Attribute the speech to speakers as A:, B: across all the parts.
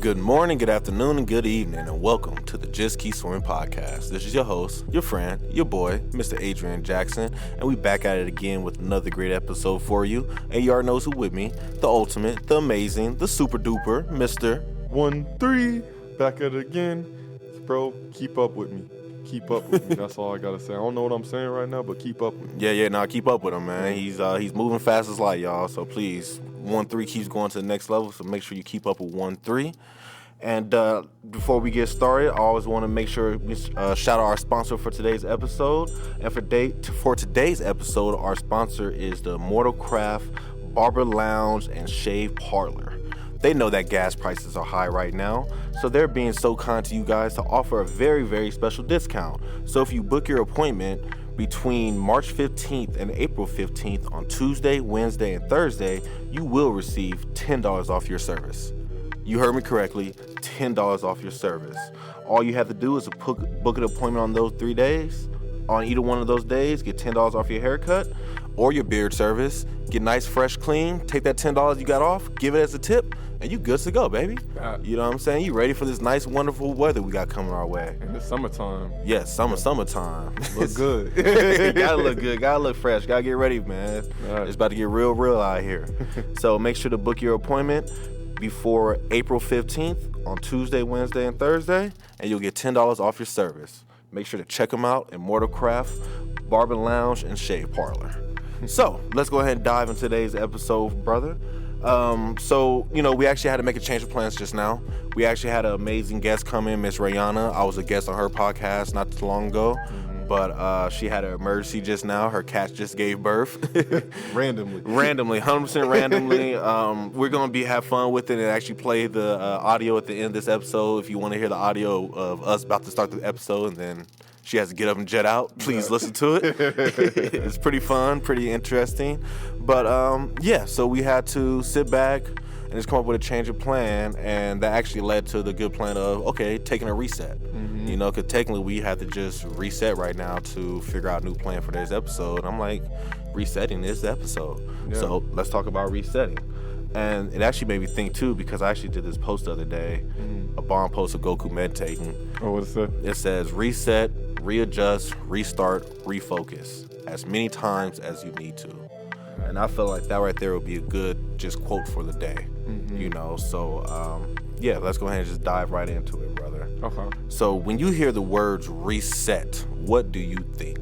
A: Good morning, good afternoon, and good evening, and welcome to the Just Keep Swimming podcast. This is your host, your friend, your boy, Mr. Adrian Jackson, and we back at it again with another great episode for you. And you already knows who with me, the ultimate, the amazing, the super duper, Mr.
B: 1-3, back at it again. Bro, keep up with me. Keep up with me. That's all I gotta say. I don't know what I'm saying right now, but keep up with me.
A: Yeah, keep up with him, man. He's moving fast as light, y'all. So please, 1-3 keeps going to the next level. So make sure you keep up with 1-3. And before we get started, I always want to make sure we shout out our sponsor for today's episode. And for today's episode, our sponsor is the Immortal Barber Lounge and Shave Parlor. They know that gas prices are high right now, so they're being so kind to you guys to offer a very, very special discount. So if you book your appointment between March 15th and April 15th on Tuesday, Wednesday, and Thursday, you will receive $10 off your service. You heard me correctly, $10 off your service. All you have to do is book an appointment on those 3 days. On either one of those days, get $10 off your haircut or your beard service. Get nice, fresh, clean. Take that $10 you got off, give it as a tip, and you good to go, baby. You know what I'm saying? You ready for this nice, wonderful weather we got coming our way.
B: In the summertime.
A: Yes, summertime.
B: Look good.
A: Gotta look good. Gotta look fresh. Gotta get ready, man. Right. It's about to get real out here. So make sure to book your appointment before April 15th on Tuesday, Wednesday, and Thursday, and you'll get $10 off your service. Make sure to check them out in Immortal Barber Lounge and Shave Parlor. So let's go ahead and dive into today's episode, brother. We actually had to make a change of plans just now. We actually had an amazing guest come in, Miss Rihanna. I was a guest on her podcast not too long ago. But she had an emergency just now. Her cat just gave birth.
B: Randomly,
A: 100% randomly. We're going to have fun with it and actually play the audio at the end of this episode. If you want to hear the audio of us about to start the episode and then she has to get up and jet out, please listen to it. It's pretty fun, pretty interesting. But so we had to sit back and just come up with a change of plan, and that actually led to the good plan of, taking a reset. You know, because technically we had to just reset right now to figure out a new plan for today's episode. I'm like, resetting is the episode. Yeah. So let's talk about resetting. And it actually made me think, too, because I actually did this post the other day, a bomb post of Goku meditating.
B: Oh, what is that?
A: It says, reset, readjust, restart, refocus, as many times as you need to. And I felt like that right there would be a good just quote for the day, you know. So, let's go ahead and just dive right into it, brother.
B: Okay.
A: So when you hear the words reset, what do you think?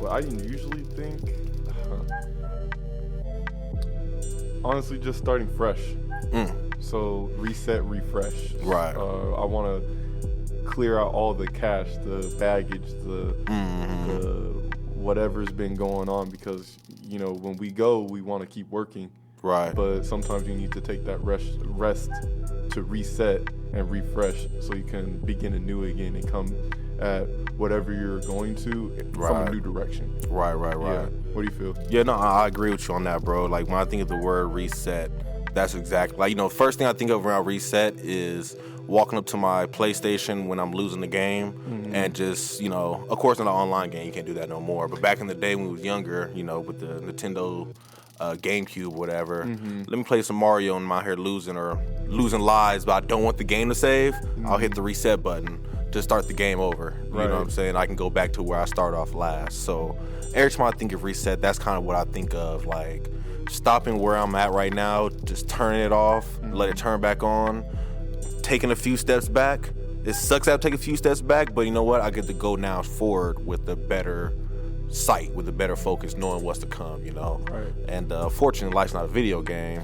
B: Well, I usually think, honestly, just starting fresh. So reset, refresh.
A: Right.
B: I want to clear out all the cash, the baggage, the whatever's been going on, because, you know, when we go, we want to keep working.
A: Right.
B: But sometimes you need to take that rest to reset and refresh so you can begin anew again and come at whatever you're going to from a new direction.
A: Right.
B: Yeah. What do you feel?
A: Yeah, no, I agree with you on that, bro. Like, when I think of the word reset, that's exactly, like, you know, first thing I think of around reset is walking up to my PlayStation when I'm losing the game and just, you know, of course in the online game you can't do that no more, but back in the day when we was younger, you know, with the Nintendo GameCube, whatever, let me play some Mario and I'm out here losing lives, but I don't want the game to save, I'll hit the reset button to start the game over. You know what I'm saying? I can go back to where I started off last. So every time I think of reset, that's kind of what I think of, like stopping where I'm at right now, just turning it off, let it turn back on, taking a few steps back. It sucks to have to take a few steps back, but you know what? I get to go now forward with a better sight, with a better focus, knowing what's to come, you know?
B: Right.
A: And fortunately, life's not a video game,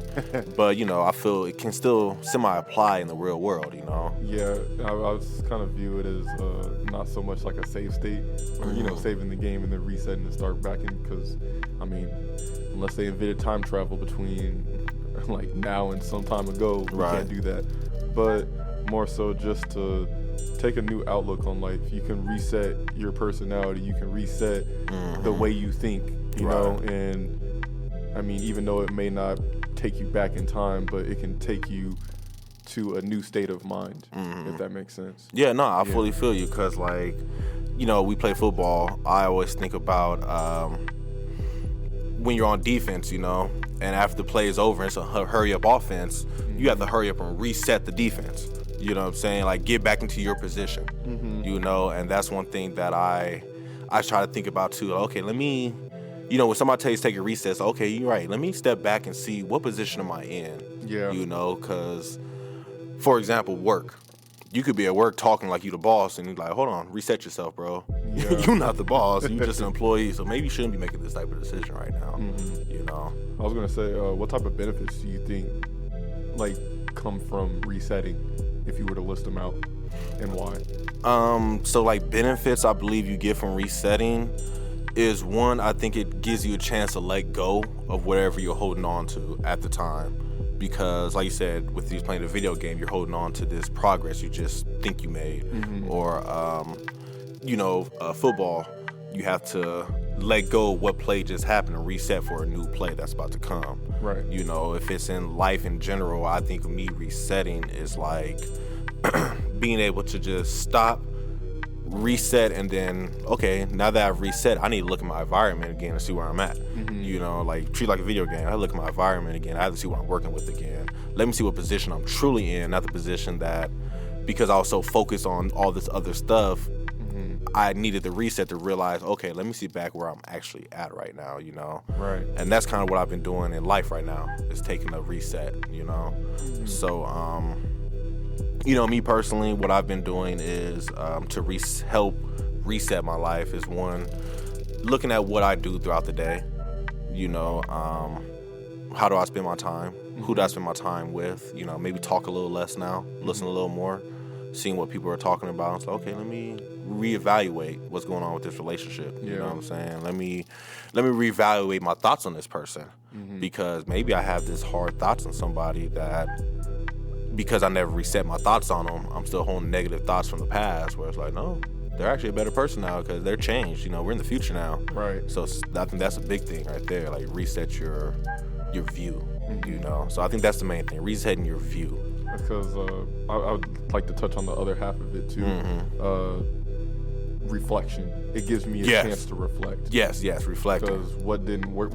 A: but, you know, I feel it can still semi-apply in the real world, you know?
B: Yeah, I was kind of view it as not so much like a save state, or, you know, saving the game and then resetting and start back in, because, I mean, unless they invented time travel between, like, now and some time ago, we can't do that. But more so just to take a new outlook on life. You can reset your personality. You can reset the way you think, you know? And, I mean, even though it may not take you back in time, but it can take you to a new state of mind, if that makes sense.
A: Yeah, no, I fully feel you, because, like, you know, we play football. I always think about when you're on defense, you know, and after the play is over, it's a hurry up offense. You have to hurry up and reset the defense. You know what I'm saying? Like, get back into your position. You know, and that's one thing that I try to think about too. Okay, let me, you know, when somebody tells you to take a recess, okay, you're right. Let me step back and see what position am I in.
B: Yeah.
A: You know, because, for example, work. You could be at work talking like you the boss, and you're like, hold on, reset yourself, bro.
B: Yeah.
A: You're not the boss. You're just an employee, so maybe you shouldn't be making this type of decision right now. You know?
B: I was going to say, what type of benefits do you think, like, come from resetting, if you were to list them out, and why?
A: So, like, benefits I believe you get from resetting is, one, I think it gives you a chance to let go of whatever you're holding on to at the time. Because, like you said, with you playing a video game, you're holding on to this progress you just think you made. Or, you know, football, you have to let go of what play just happened and reset for a new play that's about to come.
B: Right.
A: You know, if it's in life in general, I think me resetting is like being able to just stop, reset, and then, okay, now that I've reset, I need to look at my environment again and see where I'm at. You know, like, treat it like a video game. I look at my environment again. I have to see what I'm working with again. Let me see what position I'm truly in, not the position that, because I was so focused on all this other stuff, I needed the reset to realize, okay, let me see back where I'm actually at right now, you know?
B: Right.
A: And that's kind of what I've been doing in life right now, is taking a reset, you know? So, you know, me personally, what I've been doing is to help reset my life is, one, looking at what I do throughout the day. You know, how do I spend my time? Who do I spend my time with? You know, maybe talk a little less now, listen a little more, seeing what people are talking about. It's like, okay, let me reevaluate what's going on with this relationship. You know what I'm saying? Let me reevaluate my thoughts on this person, because maybe I have this hard thoughts on somebody that, because I never reset my thoughts on them, I'm still holding negative thoughts from the past, where it's like, no, they're actually a better person now because they're changed. You know, we're in the future now. Right. So I think that's a big thing right there. Like, reset your view. You know. So I think that's the main thing. Resetting your view.
B: Because I would like to touch on the other half of it too. Reflection. It gives me a chance to reflect. Yes, reflecting. Because what didn't work?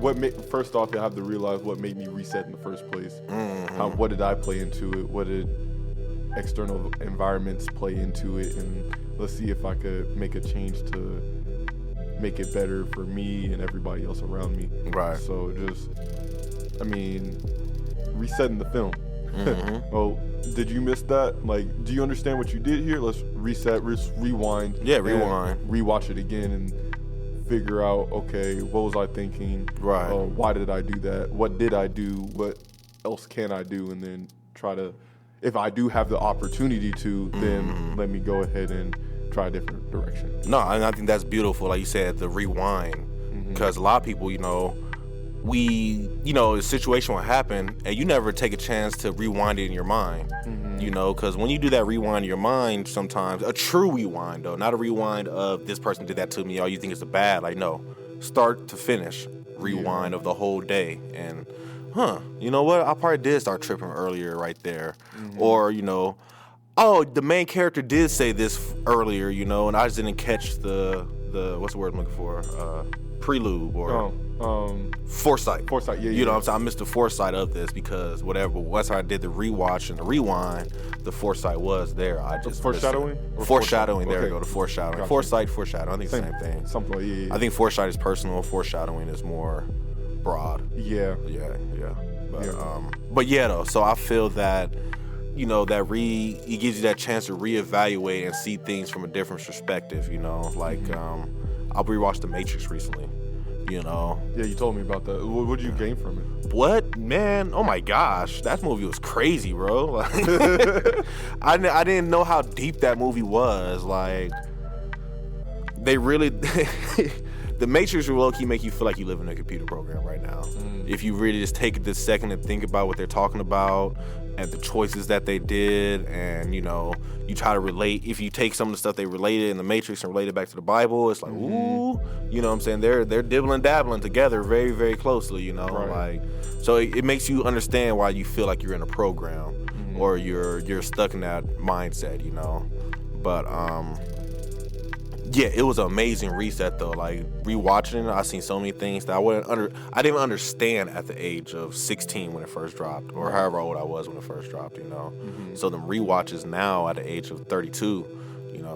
B: First off, I have to realize what made me reset in the first place. What did I play into it? What did external environments play into it? And let's see if I could make a change to make it better for me and everybody else around me. Right. So just, I mean, resetting the film. Oh, did you miss that? Like, do you understand what you did here? Let's reset, rewind. Yeah, rewind. Rewatch it again and figure out, okay, what was I thinking? Right. Why did I do that? What did I do? What else can I do? And then try to, if I do have the opportunity to, then let me go ahead and try a different direction. No, and I think that's beautiful. Like you said, the rewind. Because a lot of people, you know, a situation will happen and you never take a chance to rewind it in your mind, you know, because when you do that rewind in your mind, sometimes a true rewind though, not a rewind of this person did that to me, or you think it's a bad, like, no, start to finish rewind of the whole day. And you know what, I probably did start tripping earlier right there. Or, you know, oh, the main character did say this earlier, you know, and I just didn't catch the what's the word I'm looking for, prelude or foresight. You know what I'm saying? I missed the foresight of this because whatever. Once I did the rewatch and the rewind, the foresight was there. I just foreshadowing.
A: Foreshadowing. There we go. The foreshadowing. Gotcha. Foresight, foreshadowing. I think the same thing.
B: Something like
A: I think foresight is personal. Foreshadowing is more broad. Yeah. But yeah, though. So I feel that, you know, that it gives you that chance to reevaluate and see things from a different perspective. You know, like I rewatched The Matrix recently. You know. Yeah, you told me about that. What did you gain from it? What, man? Oh my gosh, that movie was crazy, bro. Like, I didn't know how deep that movie was. Like, they really, The Matrix will low-key make you feel like you live in a computer program right now. If you really just take this second and think about what they're talking about and the choices that they did, and, you know, you try to relate. If you take some of the stuff they related in The Matrix and relate it back to the Bible, it's like, ooh, you know what I'm saying? They're dibbling dabbling together very, very closely, you know? Like, so it makes you understand why you feel like you're in a program or you're stuck in that mindset, you know? But Yeah, it was an amazing reset though. Like rewatching it, I seen so many things that I didn't even understand at the age of 16 when it first dropped, or however old I was when it first dropped. So the rewatches now at the age of 32,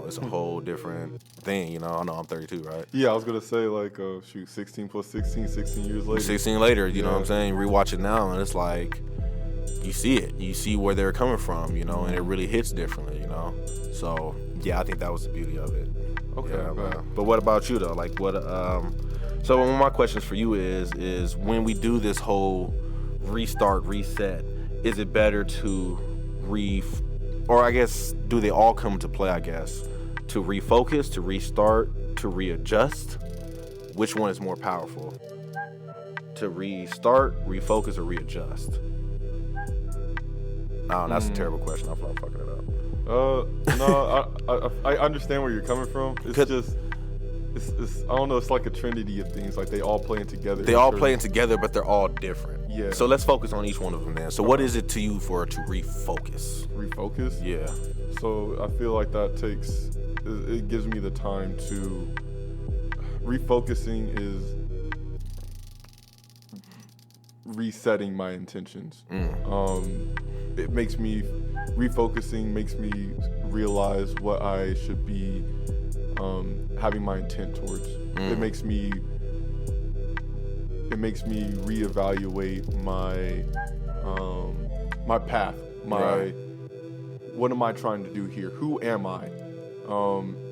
A: it's a whole different thing. I know I'm 32, right?
B: Yeah, I was gonna say like, 16 plus 16 years later.
A: 16 later, you know what I'm saying? Rewatch it now, and it's like you see it, you see where they're coming from, and it really hits differently, So yeah, I think that was the beauty of it.
B: Okay,
A: yeah, but what about you though? Like what? So one of my questions for you is when we do this whole restart, reset, is it better to or I guess do they all come to play? I guess to refocus, to restart, to readjust. Which one is more powerful? To restart, refocus, or readjust? Oh, that's a terrible question. I feel like I'm fucking it up.
B: No, I understand where you're coming from. It's just, I don't know. It's like a trinity of things. Like they all playing together.
A: They all playing together, but they're all different.
B: Yeah.
A: So let's focus on each one of them then. So what is it to you to refocus?
B: Refocus?
A: Yeah.
B: So I feel like that it gives me the time to, refocusing is resetting my intentions. It makes me, refocusing makes me realize what I should be having my intent towards. It makes me reevaluate my path, what am I trying to do here? Who am I?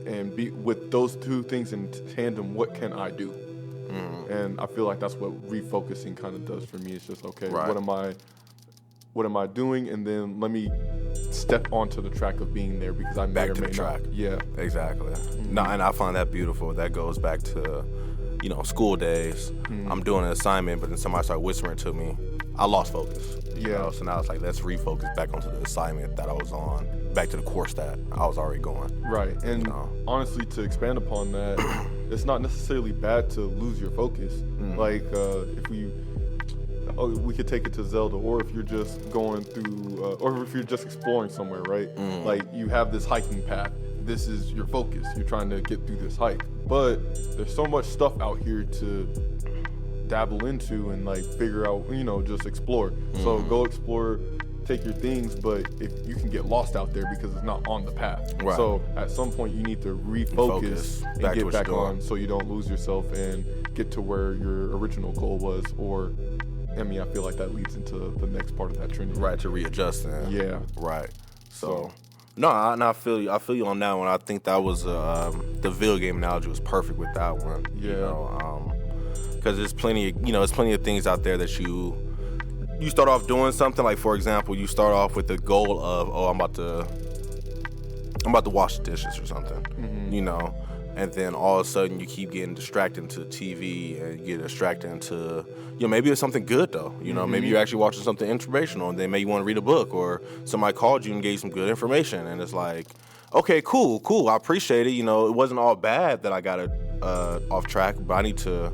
B: And with those two things in tandem, what can I do? And I feel like that's what refocusing kind of does for me. It's just, okay, what am I doing? And then let me step onto the track of being there, because I may
A: back
B: or
A: to
B: may
A: the track.
B: not. Yeah,
A: exactly. No, and I find that beautiful. That goes back to school days. I'm doing an assignment, but then somebody started whispering to me. I lost focus. So now it's like, let's refocus back onto the assignment that I was on, back to the course that I was already going.
B: Right. And honestly, to expand upon that, it's not necessarily bad to lose your focus. Like if we could take it to Zelda, or if you're just going through, or if you're just exploring somewhere, right? Like you have this hiking path. This is your focus. You're trying to get through this hike. But there's so much stuff out here to dabble into and like figure out, just explore. So go explore, take your things, but if you can get lost out there because it's not on the path.
A: Right.
B: So at some point you need to refocus and get back on, so you don't lose yourself and get to where your original goal was. Or I feel like that leads into the next part of that trinity.
A: Right, to readjust then.
B: Yeah.
A: Right. So no, I feel you. I feel you on that one. I think that was the video game analogy was perfect with that one.
B: Yeah.
A: Because there's plenty of things out there that you start off doing something. Like, for example, you start off with the goal of, I'm about to wash the dishes or something, and then all of a sudden you keep getting distracted into TV, and you get distracted into, maybe it's something good though. Maybe you're actually watching something informational, and then maybe you want to read a book, or somebody called you and gave some good information, and it's like, okay, cool, I appreciate it. It wasn't all bad that I got it off track, but I need to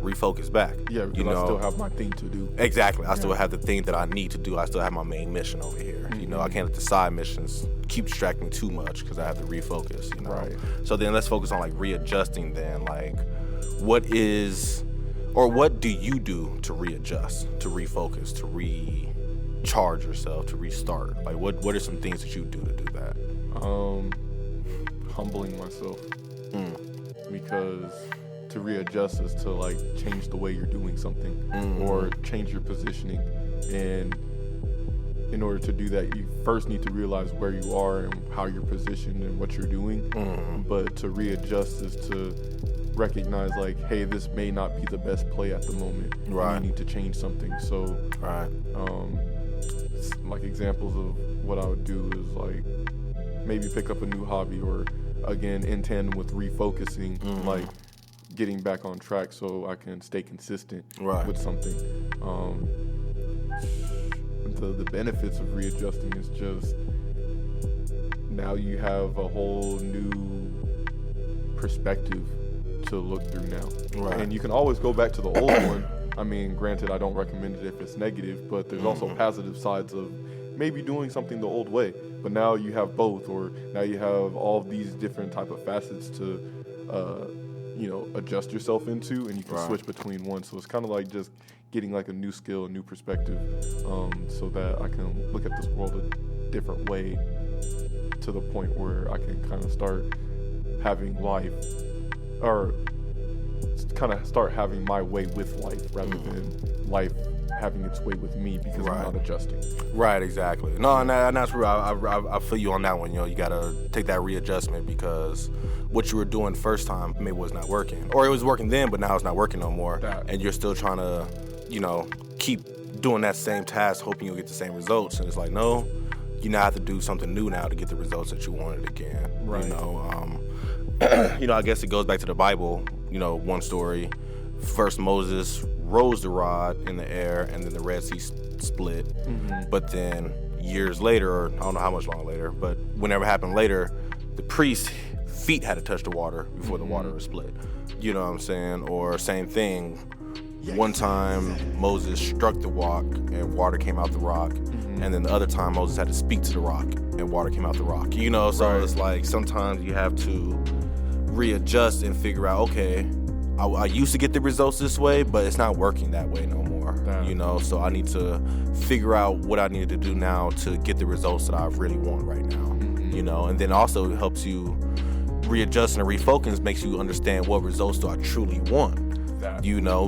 A: refocus back.
B: Yeah, because I still have my thing to do.
A: Exactly. I still have the thing that I need to do. I still have my main mission over here. I can't let the side missions keep distracting me too much, because I have to refocus.
B: Right.
A: So then let's focus on like readjusting then. Like, what do you do to readjust, to refocus, to recharge yourself, to restart? Like, what are some things that you do to do that?
B: Humbling myself. Because to readjust is to like change the way you're doing something, or change your positioning. And in order to do that, you first need to realize where you are and how you're positioned and what you're doing. But to readjust is to recognize like, hey, this may not be the best play at the moment.
A: Right.
B: You need to change something. So like examples of what I would do is like maybe pick up a new hobby, or again in tandem with refocusing, like getting back on track so I can stay consistent with something. The benefits of readjusting is just now you have a whole new perspective to look through now. And you can always go back to the old one. I mean, granted, I don't recommend it if it's negative, but there's also positive sides of maybe doing something the old way, but now you have both, or now you have all of these different type of facets to, adjust yourself into, and you can switch between one. So it's kind of like just getting like a new skill, a new perspective, so that I can look at this world a different way, to the point where I can kind of start having life, or kind of start having my way with life rather than life having its way with me, because I'm not adjusting.
A: Right, exactly. No, and that's real. I feel you on that one. You gotta take that readjustment, because what you were doing first time maybe was not working, or it was working then, but now it's not working no more, and you're still trying to, keep doing that same task, hoping you'll get the same results. And it's like, no, you now have to do something new now to get the results that you wanted again. Right. I guess it goes back to the Bible. One story. First, Moses rose the rod in the air, and then the Red Sea split. Mm-hmm. But then years later, or I don't know how much longer later, but whenever it happened later, the priest's feet had to touch the water before the water was split. You know what I'm saying? Or same thing. One time Moses struck the rock and water came out the rock. Mm-hmm. And then the other time Moses had to speak to the rock and water came out the rock. So it's like sometimes you have to readjust and figure out, okay, I used to get the results this way, but it's not working that way no more. So I need to figure out what I need to do now to get the results that I really want right now. Mm-hmm. And then also it helps you readjust and refocus, makes you understand what results do I truly want.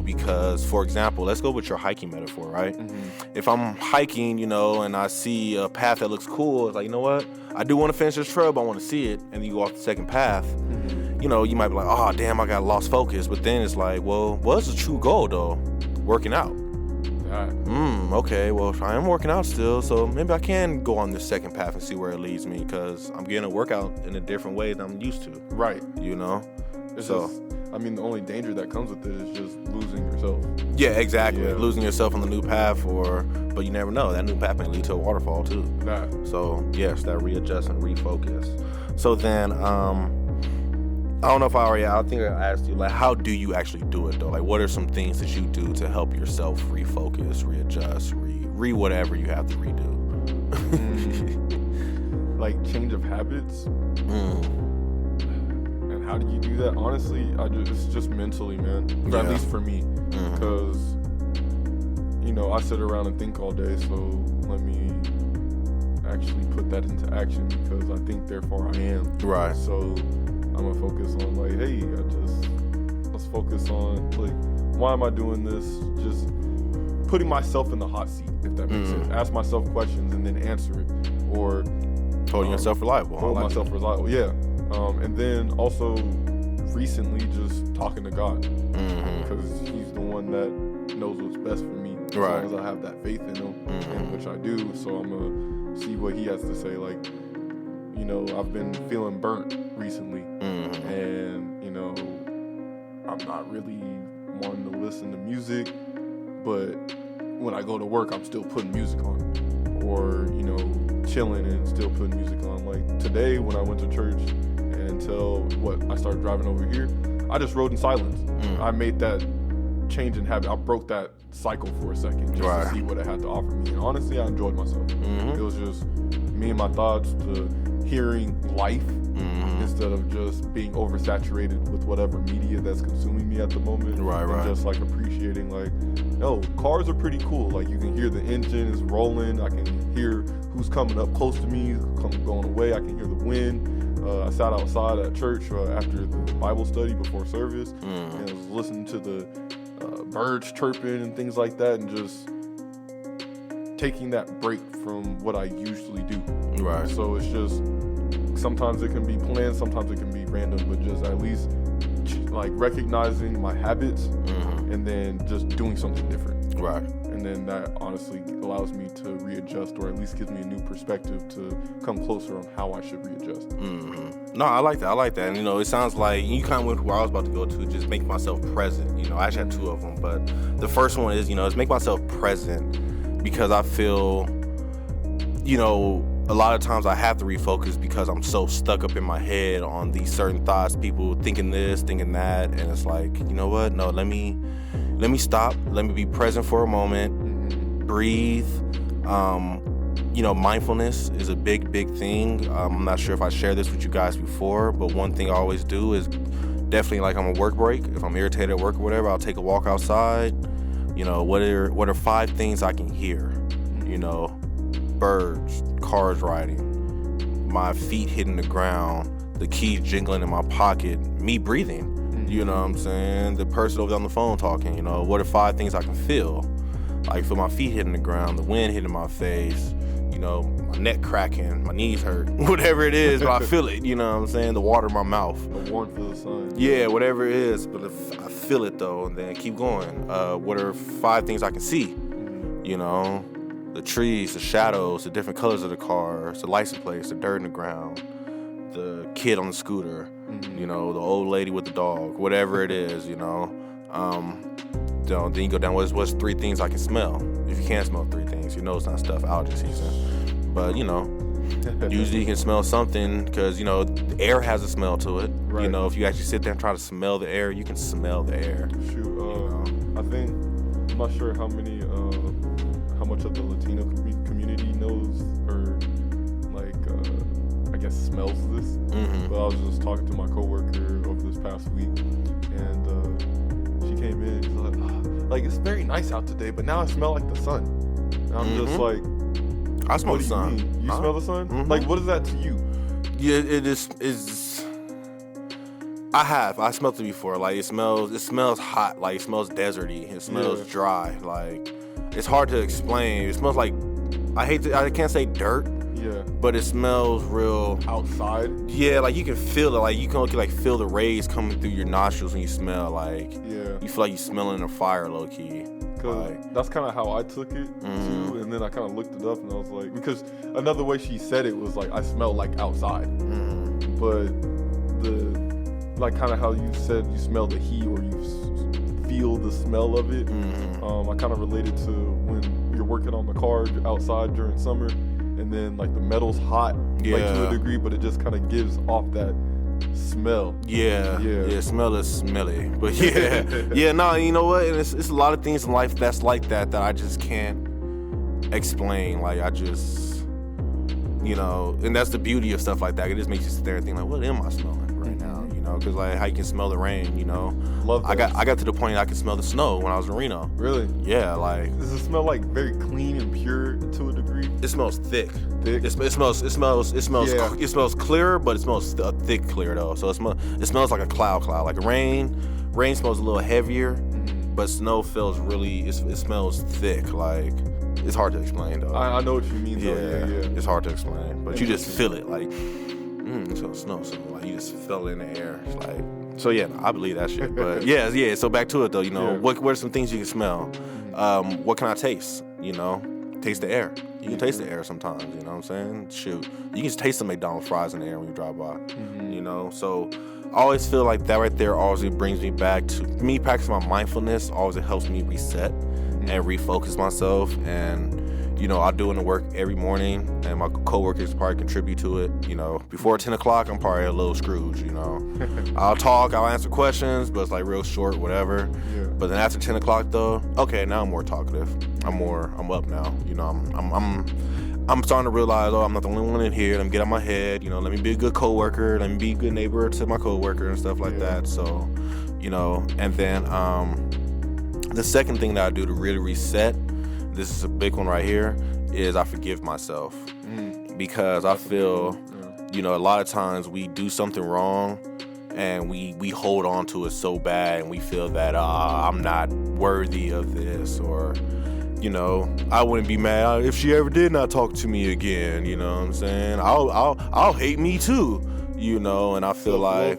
A: Because, for example, let's go with your hiking metaphor, right? Mm-hmm. If I'm hiking, and I see a path that looks cool, it's like, you know what? I do want to finish this trail, but I want to see it. And then you go off the second path. Mm-hmm. You might be like, oh, damn, I got lost focus. But then it's like, well, what's the true goal, though? Working out. Okay, well, I am working out still, so maybe I can go on this second path and see where it leads me, because I'm getting a workout in a different way than I'm used to. Right.
B: The only danger that comes with it is just losing yourself.
A: Yeah, exactly. Yeah. Losing yourself on the new path, but you never know. That new path may lead to a waterfall, too. So, yes, that readjust and refocus. So then, I don't know if I think I asked you, like, how do you actually do it, though? Like, what are some things that you do to help yourself refocus, readjust, whatever you have to redo?
B: Like, change of habits? And how do you do that? Honestly, it's just mentally, man. At least for me. Because, I sit around and think all day, so let me actually put that into action, because I think, therefore I am. Right. So I'm going to focus on, like, hey, let's focus on, like, why am I doing this? Just putting myself in the hot seat, if that makes sense. Ask myself questions and then answer it. Or
A: holding yourself reliable.
B: Yeah. And then also recently just talking to God, because he's the one that knows what's best for me, as long as I have that faith in him, and which I do. So I'm going to see what he has to say. Like, I've been feeling burnt recently, and, I'm not really wanting to listen to music, but when I go to work, I'm still putting music on, or, chilling and still putting music on. Like today when I went to church, until I started driving over here, I just rode in silence. I made that change in habit. I broke that cycle for a second just to see what it had to offer me. And honestly, I enjoyed myself. It was just me and my thoughts, to hearing life instead of just being oversaturated with whatever media that's consuming me at the moment. And just like appreciating, like, cars are pretty cool. Like, you can hear the engine is rolling. I can hear who's coming up close to me, who's going away. I can hear the wind. I sat outside at church after the Bible study before service, and I was listening to the birds chirping and things like that, and just taking that break from what I usually do. So it's just, sometimes it can be planned, sometimes it can be random, but just at least like recognizing my habits and then just doing something different. And then that honestly allows me to readjust, or at least gives me a new perspective to come closer on how I should readjust.
A: No, I like that. And, it sounds like you kind of went where I was about to go to, just make myself present. I actually had two of them, but the first one is, is make myself present, because I feel, a lot of times I have to refocus because I'm so stuck up in my head on these certain thoughts, people thinking this, thinking that, and it's like, you know what? No, let me stop. Let me be present for a moment, breathe, mindfulness is a big thing. I'm not sure if I shared this with you guys before, but one thing I always do is definitely, like, on a work break, if I'm irritated at work or whatever, I'll take a walk outside. What are 5 things I can hear? Birds, cars riding, my feet hitting the ground, the keys jingling in my pocket, me breathing. You know what I'm saying? The person over on the phone talking. What are 5 things I can feel? Like, feel my feet hitting the ground, the wind hitting my face, my neck cracking, my knees hurt, whatever it is, but I feel it, you know what I'm saying? The water in my mouth.
B: The warmth of the sun.
A: Yeah, whatever it is, but if I feel it though, and then keep going. What are 5 things I can see? The trees, the shadows, the different colors of the cars, the license plates, the dirt in the ground, the kid on the scooter, the old lady with the dog, whatever it is, Then you go down, what's 3 things I can smell? If you can't smell 3 things, it's not stuff allergy season. But, usually you can smell something because, the air has a smell to it.
B: Right.
A: If you actually sit there and try to smell the air, you can smell the air.
B: Shoot, I think, I'm not sure how much of the Latino community knows or, I guess smells this. But I was just talking to my coworker over this past week, and she came in, she's like, it's very nice out today, but now I smell like the sun. And I'm just like,
A: I smell the sun.
B: You smell the sun? Like, what is that to you?
A: Yeah, it is. I smelled it before. Like, it smells hot. Like, it smells deserty. It smells dry. Like, it's hard to explain. It smells like, I can't say dirt.
B: Yeah.
A: But it smells real
B: outside.
A: Yeah, like you can feel it. Like you can feel the rays coming through your nostrils when you smell. Like, you feel like you're smelling a fire, low key.
B: Cause that's kind of how I took it too. And then I kind of looked it up, and I was like, because another way she said it was like, I smell like outside. But kind of how you said you smell the heat or you feel the smell of it. I kind of related to when you're working on the car outside during summer. And then the metal's hot, to a degree, but it just kind of gives off that smell.
A: Yeah, smell is smelly. But no, you know what? And it's a lot of things in life that's like that I just can't explain. Like, I just, and that's the beauty of stuff like that. It just makes you sit there and think, like, what am I smelling right now? Because how you can smell the rain,
B: Love that.
A: I got to the point I could smell the snow when I was in Reno.
B: Really?
A: Yeah, like.
B: Does it smell very clean and pure to a degree?
A: It smells thick.
B: Thick?
A: It smells clearer, but it smells thick clear though. So it smells like a cloud. Like rain smells a little heavier, but snow feels really, it smells thick. Like, it's hard to explain though.
B: I know what you mean though. Yeah.
A: It's hard to explain, but you just feel it. Like, so snow, so like you just feel it in the air. It's like, so yeah, I believe that shit. But yeah. So back to it though. What are some things you can smell? What can I taste? Taste the air. You can taste the air sometimes. You know what I'm saying? Shoot, you can just taste the McDonald's fries in the air when you drive by. So I always feel like that right there always brings me back to me practicing my mindfulness. Always it helps me reset and refocus myself. And I do it in the work every morning, and my coworkers probably contribute to it. Before 10 o'clock, I'm probably a little Scrooge, I'll talk, I'll answer questions, but it's like real short, whatever.
B: Yeah.
A: But then after 10 o'clock though, okay, now I'm more talkative. I'm up now. I'm starting to realize, I'm not the only one in here. Let me get out my head, let me be a good coworker, let me be a good neighbor to my coworker and stuff like that. So, and then the second thing that I do to really reset, this is a big one right here, is I forgive myself. Because I feel, a lot of times we do something wrong and we hold on to it so bad, and we feel that I'm not worthy of this, or I wouldn't be mad if she ever did not talk to me again. You know what I'm saying? I'll hate me too. And I feel like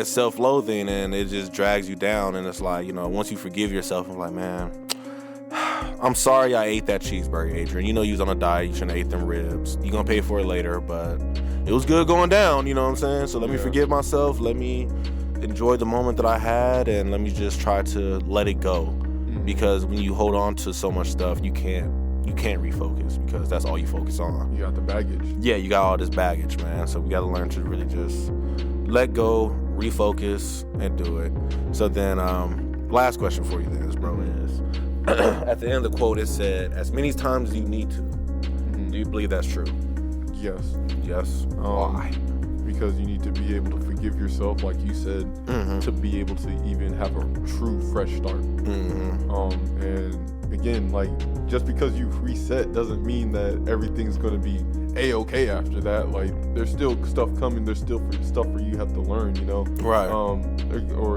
A: self-loathing, and it just drags you down. And it's like, once you forgive yourself, I'm like, man, I'm sorry I ate that cheeseburger, Adrian. You was on a diet. You shouldn't have ate them ribs. You're going to pay for it later, but it was good going down, you know what I'm saying? So let me forgive myself. Let me enjoy the moment that I had, and let me just try to let it go. Because when you hold on to so much stuff, you can't refocus, because that's all you focus on.
B: You got the baggage. Yeah,
A: you got all this baggage, man. So we got to learn to really just let go, refocus, and do it. So then, last question for you then, bro, is at the end of the quote, it said, as many times as you need to. Do you believe that's true?
B: Yes.
A: Yes. Why?
B: Because you need to be able to forgive yourself, like you said, to be able to even have a true fresh start. And again, like, just because you reset doesn't mean that everything's going to be A-okay after that. Like, there's still stuff coming. There's still stuff for you have to learn, you know?
A: Right.
B: Or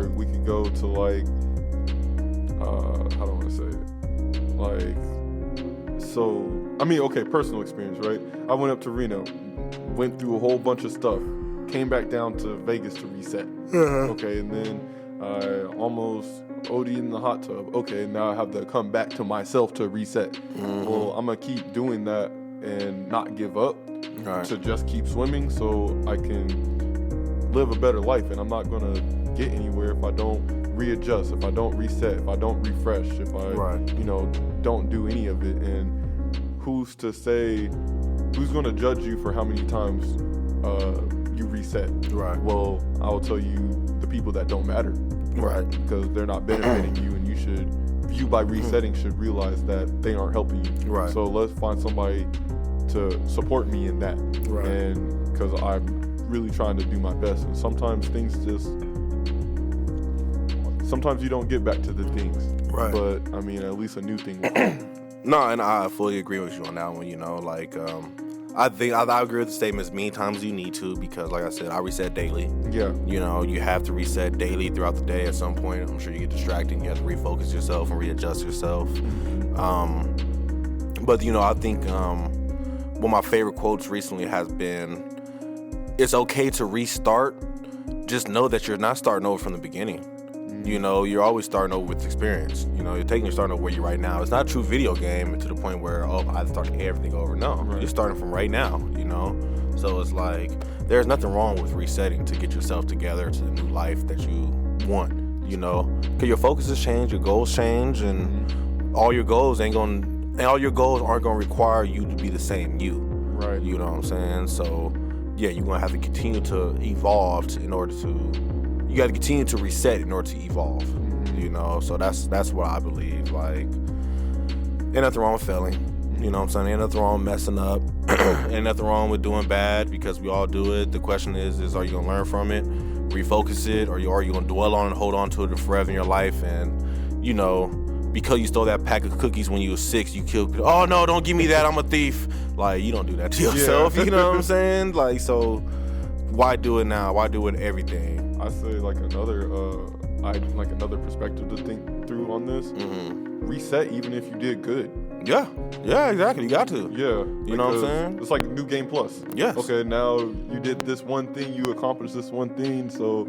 B: we could go to, like, how do I want to say it? Like, so, I mean, okay, personal experience, right? I went up to Reno, went through a whole bunch of stuff, came back down to Vegas to reset. Okay, and then I almost OD'd in the hot tub. Okay, now I have to come back to myself to reset. Well, I'm going to keep doing that and not give up, to just keep swimming so I can live a better life. And I'm not going to get anywhere if I don't readjust, if I don't reset, if I don't refresh, if I, you know, don't do any of it. And who's to say, who's going to judge you for how many times you reset? Right. Well, I'll tell you, the people that don't matter. Right. Because they're not benefiting you, and you by resetting should realize that they aren't helping you. Right. So let's find somebody to support me in that. Right. And because I'm really trying to do my best, and sometimes you don't get back to the things. Right. But I mean, at least a new thing will come.
A: No, and I fully agree with you on that one. You know, like, I think I agree with the statement as many times as you need to, because, like I said, I reset daily. Yeah. You know, you have to reset daily throughout the day. At some point, I'm sure you get distracted and you have to refocus yourself and readjust yourself. But, you know, I think one of my favorite quotes recently has been, it's okay to restart. Just know that you're not starting over from the beginning. You know, you're always starting over with experience. You know, you're starting over where you're right now. It's not a true video game to the point where, I have to start everything over. No, you're starting from right now, you know? So it's like, there's nothing wrong with resetting to get yourself together to the new life that you want, you know? Because your focus has changed, your goals change, and all your goals aren't going to require you to be the same you. Right. You know what I'm saying? So, yeah, you're going to have to continue to evolve you got to continue to reset in order to evolve, you know? So that's what I believe. Like, ain't nothing wrong with failing, you know what I'm saying? Ain't nothing wrong with messing up. Ain't nothing wrong with doing bad, because we all do it. The question is are you going to learn from it, refocus it, or are you going to dwell on it and hold on to it forever in your life? And, you know, because you stole that pack of cookies when you were 6, you killed, oh no, don't give me that, I'm a thief. Like, you don't do that to yourself, you know what I'm saying? Like, so why do it now? Why do it everything?
B: I say like another perspective to think through on this. Reset even if you did good.
A: Yeah, exactly. You got to.
B: Yeah,
A: you know what I'm saying?
B: It's like New Game Plus.
A: Yes.
B: Okay, now you did this one thing, you accomplished this one thing, so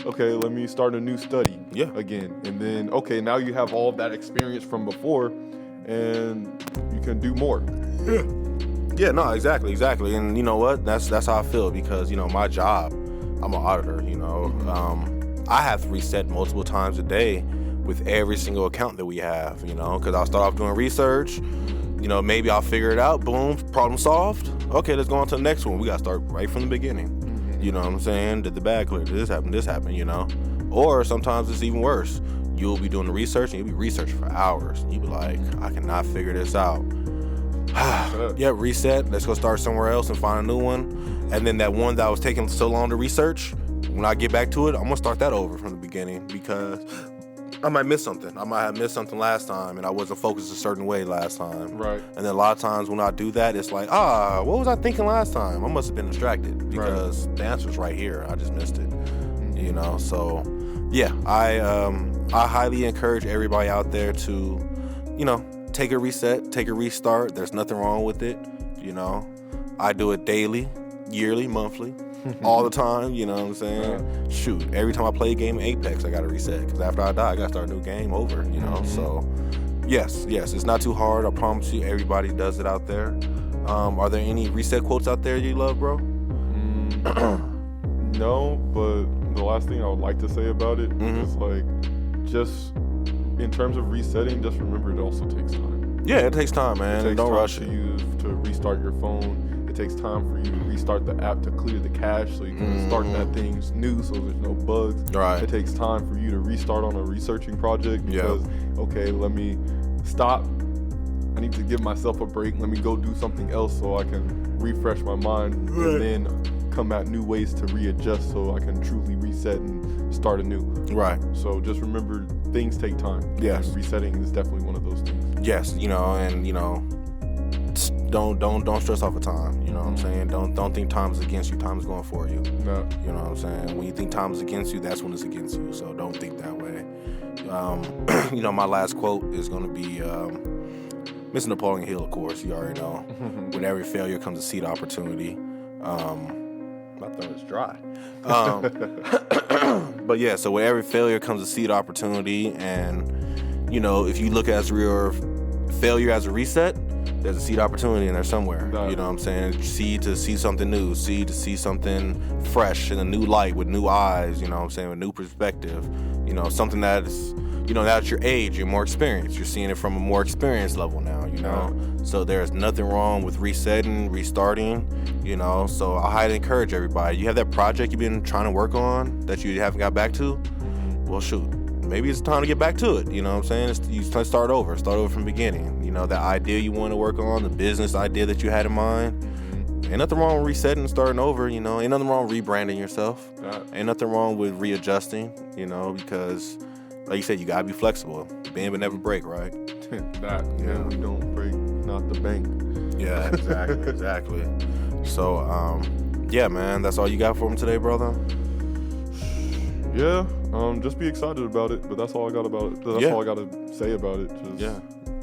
B: okay, let me start a new study. Yeah. Again, and then okay, now you have all of that experience from before, and you can do more.
A: Yeah. Yeah. No. Exactly. And you know what? That's how I feel, because you know my job. I'm an auditor, you know. I have to reset multiple times a day with every single account that we have, you know, because I'll start off doing research, you know, maybe I'll figure it out, boom, problem solved. Okay, let's go on to the next one. We got to start right from the beginning. You know what I'm saying? Did the bag clear? Did this happen, you know? Or sometimes it's even worse. You'll be doing the research and you'll be researching for hours. And you'll be like, I cannot figure this out. Yeah, reset. Let's go start somewhere else and find a new one. And then that one that was taking so long to research, when I get back to it, I'm gonna start that over from the beginning, because I might miss something. I might have missed something last time, and I wasn't focused a certain way last time. Right. And then a lot of times when I do that, it's like, what was I thinking last time? I must have been distracted, because the answer's right here. I just missed it. You know. So, yeah, I highly encourage everybody out there to, you know, take a reset, take a restart. There's nothing wrong with it. You know, I do it daily, yearly, monthly, all the time, you know what I'm saying? Shoot, every time I play a game of Apex, I gotta reset, because after I die, I gotta start a new game over, you know? So, yes, it's not too hard. I promise you, everybody does it out there. Are there any reset quotes out there you love, bro?
B: No, but the last thing I would like to say about it is, like, just in terms of resetting, just remember it also takes time.
A: Yeah, it takes time, man. Don't rush it.
B: It takes time to restart your phone. It takes time for you to restart the app to clear the cache so you can start that thing new so there's no bugs. Right. It takes time for you to restart on a researching project because, okay, let me stop, I need to give myself a break. Let me go do something else so I can refresh my mind and then come at new ways to readjust so I can truly reset and start anew.
A: Right.
B: So just remember, things take time.
A: Yes.
B: And resetting is definitely one of those things.
A: Yes, and don't stress off of time. You know what I'm saying? Don't think time is against you. Time is going for you.
B: No.
A: You know what I'm saying? When you think time is against you, that's when it's against you. So don't think that way. My last quote is going to be Mr. Napoleon Hill, of course. You already know. With every failure comes a seed opportunity. My throat is dry. But yeah, so with every failure comes a seed opportunity. And, if you look at your failure as a reset, there's a seed opportunity in there somewhere.
B: No.
A: You know what I'm saying? Seed to see something new, seed to see something fresh in a new light with new eyes, you know what I'm saying, with new perspective. Something that's, now at your age, you're more experienced. You're seeing it from a more experienced level now, So there's nothing wrong with resetting, restarting, So I highly encourage everybody. You have that project you've been trying to work on that you haven't got back to? Well, shoot. Maybe it's time to get back to it, you know what I'm saying? You start over from the beginning. That idea you want to work on, the business idea that you had in mind. Ain't nothing wrong with resetting and starting over, Ain't nothing wrong with rebranding yourself. Ain't nothing wrong with readjusting, because, like you said, you gotta be flexible. Bend but never break, right?
B: We don't break, not the bank.
A: Yeah, exactly. So, yeah, man, that's all you got for him today, brother?
B: Yeah, just be excited about it, but that's all I got about it. That's all I got to say about it. Just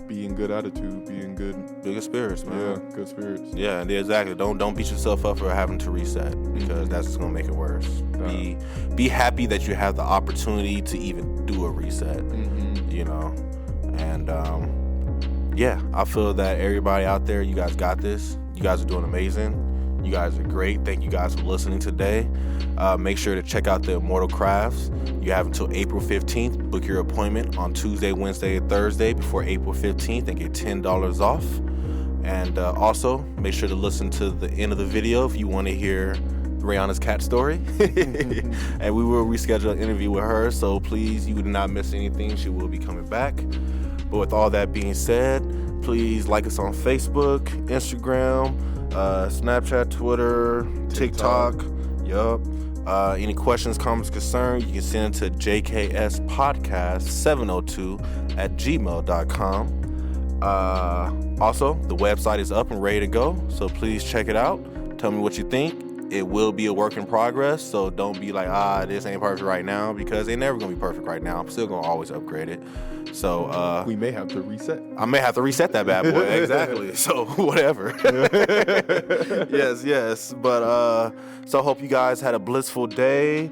B: be in good attitude, be in good
A: spirits, man.
B: Yeah, good spirits.
A: Yeah, exactly. Don't beat yourself up for having to reset, because that's just gonna make it worse. Be happy that you have the opportunity to even do a reset. And I feel that everybody out there, you guys got this. You guys are doing amazing. You guys are great. Thank you guys for listening today. Make sure to check out the Immortal Crafts. You have until April 15th. Book your appointment on Tuesday, Wednesday, and Thursday before April 15th and get $10 off. And also, make sure to listen to the end of the video if you want to hear Rihanna's cat story. And we will reschedule an interview with her, so please, you do not miss anything. She will be coming back. But with all that being said, please like us on Facebook, Instagram, Snapchat, Twitter, TikTok. Yup. Any questions, comments, concerns, you can send it to jkspodcast702@gmail.com. Also, the website is up and ready to go, so please check it out. Tell me what you think. It will be a work in progress, so don't be like, this ain't perfect right now, because it ain't never going to be perfect right now. I'm still going to always upgrade it. So
B: we may have to reset.
A: I may have to reset that bad boy. Exactly. So whatever. Yes. But so hope you guys had a blissful day,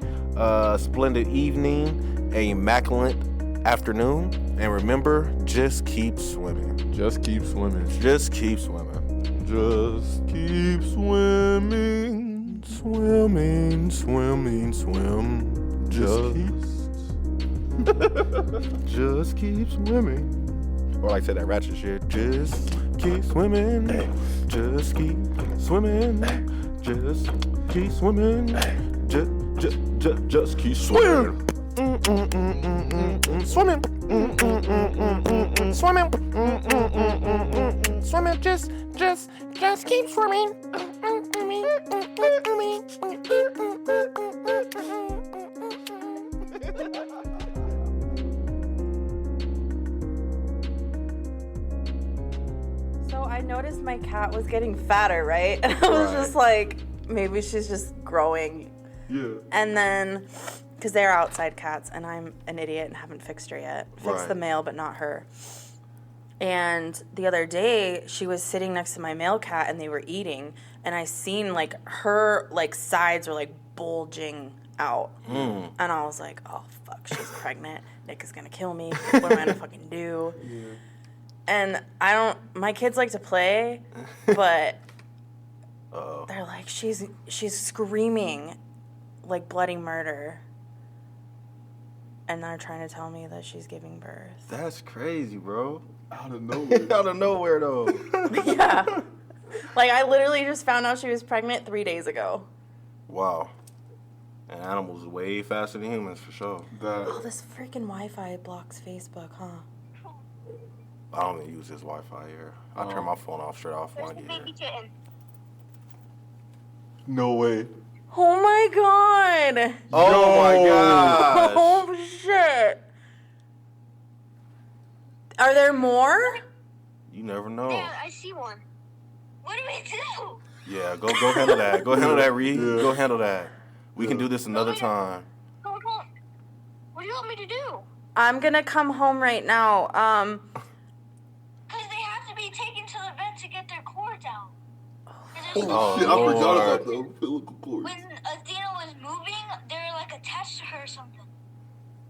A: splendid evening, an immaculate afternoon, and remember, just keep swimming.
B: Just keep swimming.
A: Just keep swimming.
B: Just keep swimming.
A: Swim. Just keep swimming. Or like I said, that ratchet shit. Just keep swimming. Just keep swimming. Just keep swimming. Just keep swimming. Swimming. Swimming. Swimming. Just keep swimming.
C: So I noticed my cat was getting fatter, right? And I was just like, maybe she's just growing.
B: Yeah.
C: And then, because they're outside cats, and I'm an idiot and haven't fixed her yet. Fixed the male, but not her. And the other day, she was sitting next to my male cat, and they were eating, and I seen, like, her, like, sides were, like, bulging out. And I was like, oh, fuck, she's pregnant. Nick is gonna kill me. What am I gonna fucking do? Yeah. And my kids like to play, but they're like, she's screaming like bloody murder. And they're trying to tell me that she's giving birth.
A: That's crazy, bro.
B: Out of nowhere.
A: Out of nowhere, though.
C: Yeah. Like, I literally just found out she was pregnant 3 days ago.
A: Wow. And animals way faster than humans, for sure.
C: Oh, this freaking Wi-Fi blocks Facebook, huh?
A: I don't even use his Wi-Fi here. I turn my phone off straight off when I get here.
B: No way.
C: Oh my god!
A: Oh my gosh!
C: Oh shit! Are there more?
A: You never know.
D: Yeah, I see one. What do we do?
A: Yeah, go handle that. Go handle that, Reed. Go handle that. We can do this another time.
D: Hold on. What do you want me to do?
C: I'm gonna come home right now.
D: Because they have to be taken to the vet to get their cords out.
A: Oh,
B: Shit, I forgot
A: Lord.
B: about the umbilical cord.
D: When Athena was moving, they were like attached to her or something.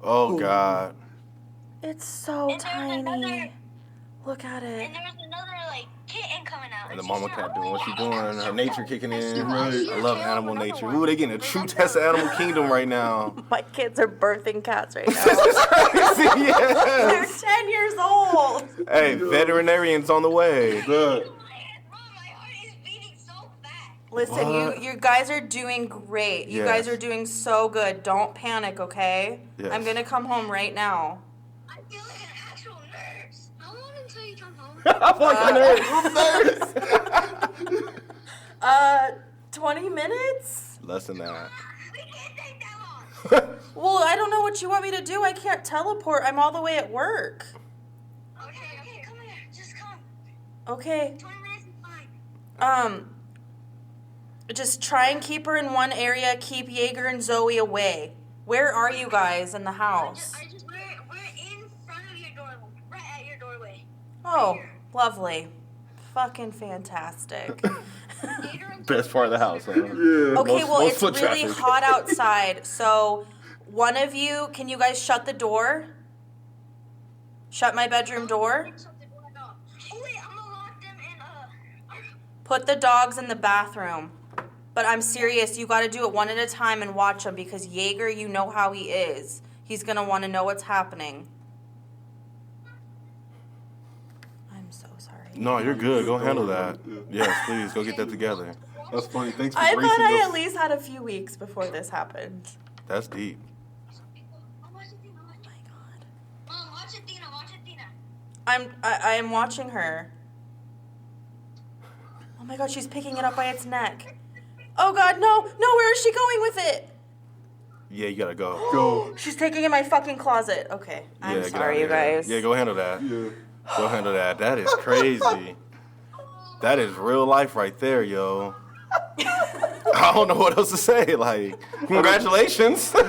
A: Oh God.
C: It's so
D: And there's
C: tiny.
D: another-
C: Look at it.
D: And there was another like kitten coming out.
A: And the
D: she's
A: mama
D: like,
A: cat
D: "Oh
A: doing what
D: my
A: she
D: God."
A: doing. Her nature kicking in.
B: Right.
A: I love animal nature. Ooh, they getting a true test of Animal Kingdom right now.
C: My kids are birthing cats right now.
A: Yes.
C: They're 10 years old.
A: Hey, veterinarian's on the way.
B: That.
D: Mom, my heart is beating so fast.
C: Listen,
A: What?
C: you guys are doing great. You guys
A: Yes.
C: are doing so good. Don't panic, okay?
A: Yes.
C: I'm gonna come home right now.
D: I feel like an actual nurse. How long until you come home?
A: I'm like,
C: 20 minutes?
A: less than that.
D: We can't take that long.
C: Well, I don't know what you want me to do. I can't teleport. I'm all the way at work.
D: Okay, come here. Just come.
C: Okay.
D: 20 minutes is fine.
C: Just try and keep her in one area. Keep Jaeger and Zoe away. Where are you guys in the house?
D: We're in front of your door, right at your doorway.
C: Oh, lovely. Fucking fantastic.
A: Best part of the house, huh?
B: Yeah.
C: Okay, well,
A: most
C: it's
A: foot
C: really
A: traffic.
C: hot outside, so one of you, can you guys shut the door? Shut my bedroom door?
D: Oh wait, I'm gonna lock them in.
C: Put the dogs in the bathroom. But I'm serious, you gotta do it one at a time and watch him because Jaeger, you know how he is. He's gonna wanna know what's happening. I'm so sorry.
A: No, you're good. Go handle that. Yes, please. Go get that together.
B: That's funny. Thanks for
C: I
B: bracing
C: thought I
B: us.
C: at least had a few weeks before this happened.
A: That's deep.
C: Oh my god.
D: Mom, watch Athena. Watch Athena.
C: I am watching her. Oh my god, she's picking it up by its neck. Oh god, no, where is she going with it?
A: Yeah, you gotta go.
B: Go.
C: She's taking it in my fucking closet. Okay, I'm
A: Yeah, get
C: sorry,
A: out
C: you
A: of here.
C: guys.
A: Yeah, go handle that.
B: Yeah.
A: Go handle that. That is crazy. That is real life right there, yo. I don't know what else to say. Like, congratulations.
C: Do you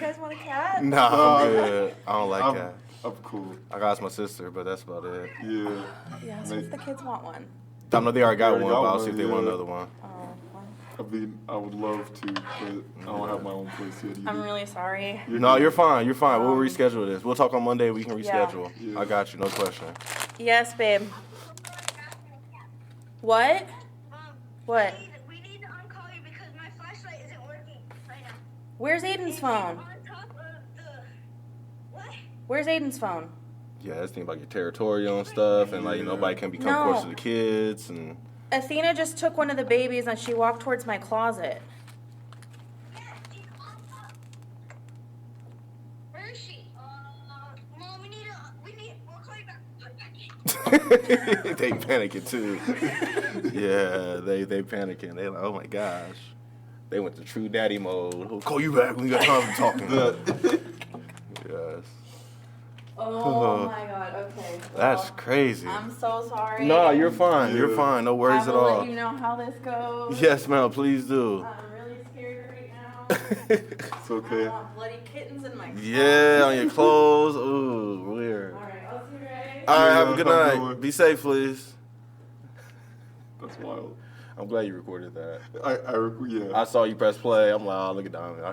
C: guys want a cat?
A: Nah, I'm good. I don't like that.
B: I'm cool.
A: I got my sister, but that's about it.
B: Yeah.
C: Yeah, so if the kids want one.
A: I know they already got
B: They already
A: one,
B: got
A: but I'll
B: one,
A: see if they want
B: yeah.
A: another one.
C: Oh, well,
B: I mean, I would love to, but I don't have my own place yet either.
C: I'm really sorry.
A: No, you're fine. You're fine. We'll reschedule this. We'll talk on Monday. We can
C: Yeah.
A: reschedule.
B: Yeah.
A: I got you. No question.
C: Yes, babe. What?
D: Mom,
C: What?
D: we need to uncall you because my flashlight isn't working right now.
C: Where's Aiden's phone?
D: On top of the what?
C: Where's Aiden's phone?
A: Yeah, this thing about your territorial and stuff, and like nobody can become
C: No.
A: close to the kids, and
C: Athena just took one of the babies and she walked towards my closet.
D: Yeah, she's on top. Where is she? Mom, we'll call you back.
A: they panicking too. Yeah, they panicking. They like, oh my gosh, they went to true daddy mode. We'll call you back when we got time to talking. Yes,
C: Oh my god, okay.
A: that's
C: well,
A: crazy.
C: I'm so sorry.
A: No, you're fine. You're
B: Yeah.
A: fine. No worries
C: I
A: at
C: will
A: all.
C: let you know how this goes.
A: Yes, ma'am. Please do.
C: I'm really scared right now.
B: It's
C: I
B: okay.
C: don't want bloody kittens in my
A: Yeah, on your clothes. Ooh, weird.
C: Alright, I'll see you guys.
A: All right, have a
B: Yeah,
A: good
B: have a good
A: night.
B: one.
A: Be safe, please.
B: That's wild.
A: I'm glad you recorded that.
B: Yeah.
A: I saw you press play. I'm like, oh, look at Diamond.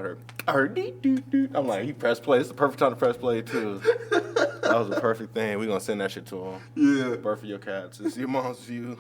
A: I heard dee, doo, doo. I'm like, he pressed play. It's the perfect time to press play, too. That was the perfect thing. We're going to send that shit to him.
B: Yeah.
A: Birth for your cats. It's your mom's view.